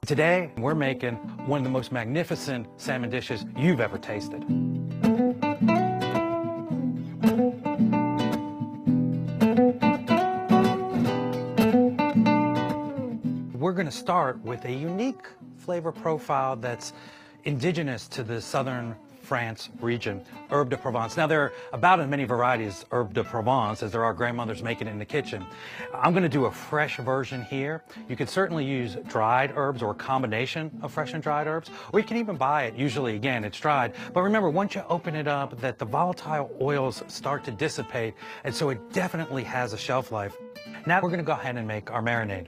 Today, we're making one of the most magnificent salmon dishes you've ever tasted. We're going to start with a unique flavor profile that's indigenous to the southern France region, herb de Provence. Now, there are about as many varieties herb de Provence as there are grandmothers making it in the kitchen. I'm going to do a fresh version here. You could certainly use dried herbs or a combination of fresh and dried herbs, or you can even buy it. Usually, again, it's dried. But remember, once you open it up, that the volatile oils start to dissipate, and so it definitely has a shelf life. Now we're going to go ahead and make our marinade.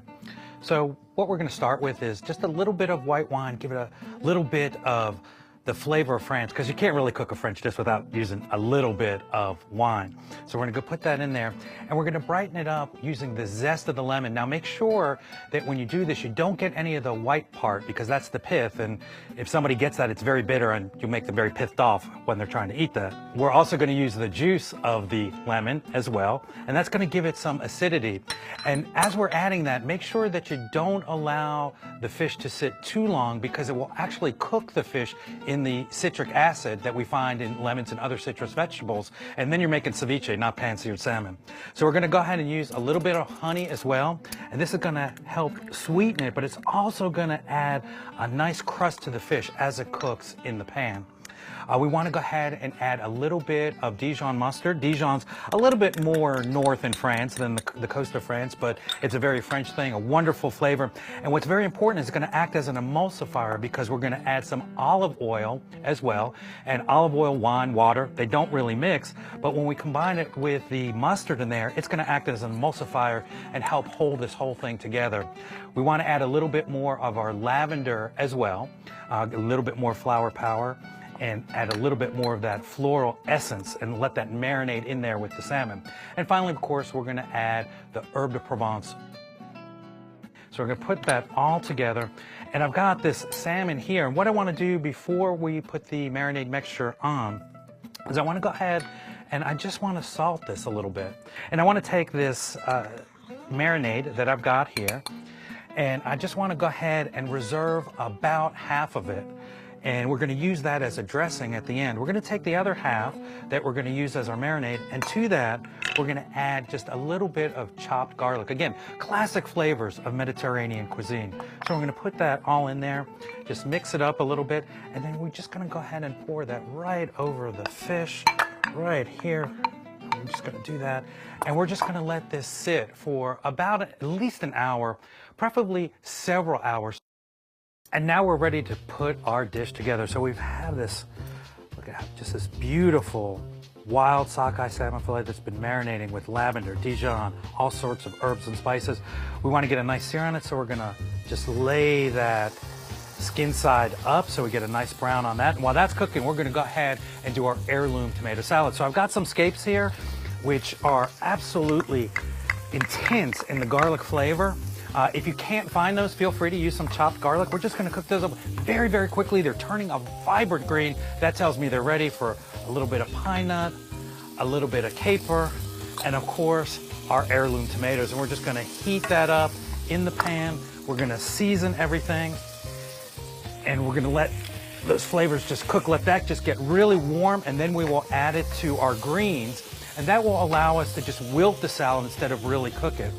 So what we're going to start with is just a little bit of white wine, give it a little bit of the flavor of France, because you can't really cook a French dish without using a little bit of wine. So we're going to go put that in there, and we're going to brighten it up using the zest of the lemon. Now make sure that when you do this, you don't get any of the white part, because that's the pith, and if somebody gets that, it's very bitter, and you'll make them very pithed off when they're trying to eat that. We're also going to use the juice of the lemon as well, and that's going to give it some acidity. And as we're adding that, make sure that you don't allow the fish to sit too long, because it will actually cook the fish in the citric acid that we find in lemons and other citrus vegetables, and then you're making ceviche, not pan-seared salmon. So we're going to go ahead and use a little bit of honey as well, and this is going to help sweeten it, but it's also going to add a nice crust to the fish as it cooks in the pan. We want to go ahead and add a little bit of Dijon mustard. Dijon's a little bit more north in France than the coast of France, but it's a very French thing, a wonderful flavor. And what's very important is it's going to act as an emulsifier, because we're going to add some olive oil as well. And olive oil, wine, water, they don't really mix, but when we combine it with the mustard in there, it's going to act as an emulsifier and help hold this whole thing together. We want to add a little bit more of our lavender as well, a little bit more flower power, and add a little bit more of that floral essence and let that marinate in there with the salmon. And finally, of course, we're going to add the herb de Provence. So we're going to put that all together. And I've got this salmon here. And what I want to do before we put the marinade mixture on is I want to go ahead and I just want to salt this a little bit. And I want to take this marinade that I've got here, and I just want to go ahead and reserve about half of it. And we're going to use that as a dressing at the end. We're going to take the other half that we're going to use as our marinade, and to that, we're going to add just a little bit of chopped garlic. Again, classic flavors of Mediterranean cuisine. So we're going to put that all in there, just mix it up a little bit, and then we're just going to go ahead and pour that right over the fish, right here. I'm just going to do that, and we're just going to let this sit for about at least an hour, preferably several hours. And now we're ready to put our dish together. So we have this, look at just this beautiful wild sockeye salmon fillet that's been marinating with lavender, Dijon, all sorts of herbs and spices. We want to get a nice sear on it, so we're going to just lay that skin side up so we get a nice brown on that. And while that's cooking, we're going to go ahead and do our heirloom tomato salad. So I've got some scapes here, which are absolutely intense in the garlic flavor. If you can't find those, feel free to use some chopped garlic. We're just going to cook those up very, very quickly. They're turning a vibrant green. That tells me they're ready for a little bit of pine nut, a little bit of caper, and of course, our heirloom tomatoes. And we're just going to heat that up in the pan. We're going to season everything, and we're going to let those flavors just cook. Let that just get really warm, and then we will add it to our greens, and that will allow us to just wilt the salad instead of really cook it.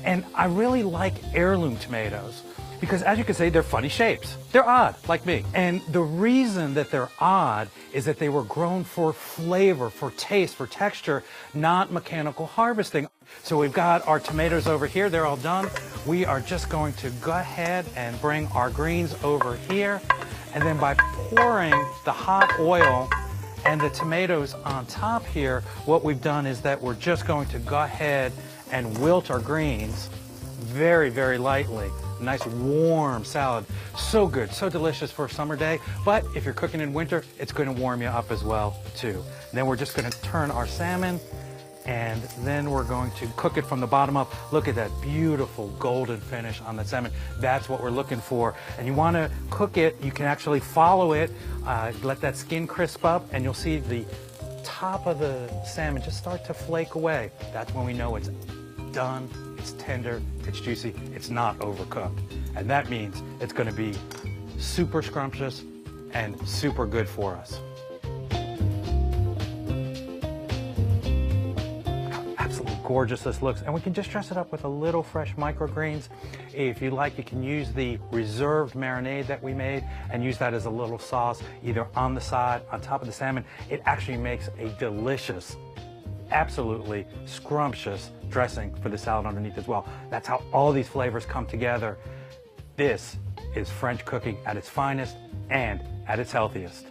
And I really like heirloom tomatoes because, as you can see, they're funny shapes. They're odd, like me. And the reason that they're odd is that they were grown for flavor, for taste, for texture, not mechanical harvesting. So we've got our tomatoes over here. They're all done. We are just going to go ahead and bring our greens over here. And then by pouring the hot oil and the tomatoes on top here, what we've done is that we're just going to go ahead and wilt our greens very, very lightly. Nice warm salad. So good, so delicious for a summer day. But if you're cooking in winter, it's going to warm you up as well, too. And then we're just going to turn our salmon, and then we're going to cook it from the bottom up. Look at that beautiful golden finish on the salmon. That's what we're looking for. And you want to cook it, you can actually follow it, let that skin crisp up, and you'll see the top of the salmon just start to flake away. That's when we know it's done, it's tender, it's juicy, it's not overcooked. And that means it's going to be super scrumptious and super good for us. Absolutely gorgeous this looks, and we can just dress it up with a little fresh microgreens. If you like, you can use the reserved marinade that we made and use that as a little sauce, either on the side, on top of the salmon. It actually makes a delicious, absolutely scrumptious dressing for the salad underneath as well. That's how all these flavors come together. This is French cooking at its finest and at its healthiest.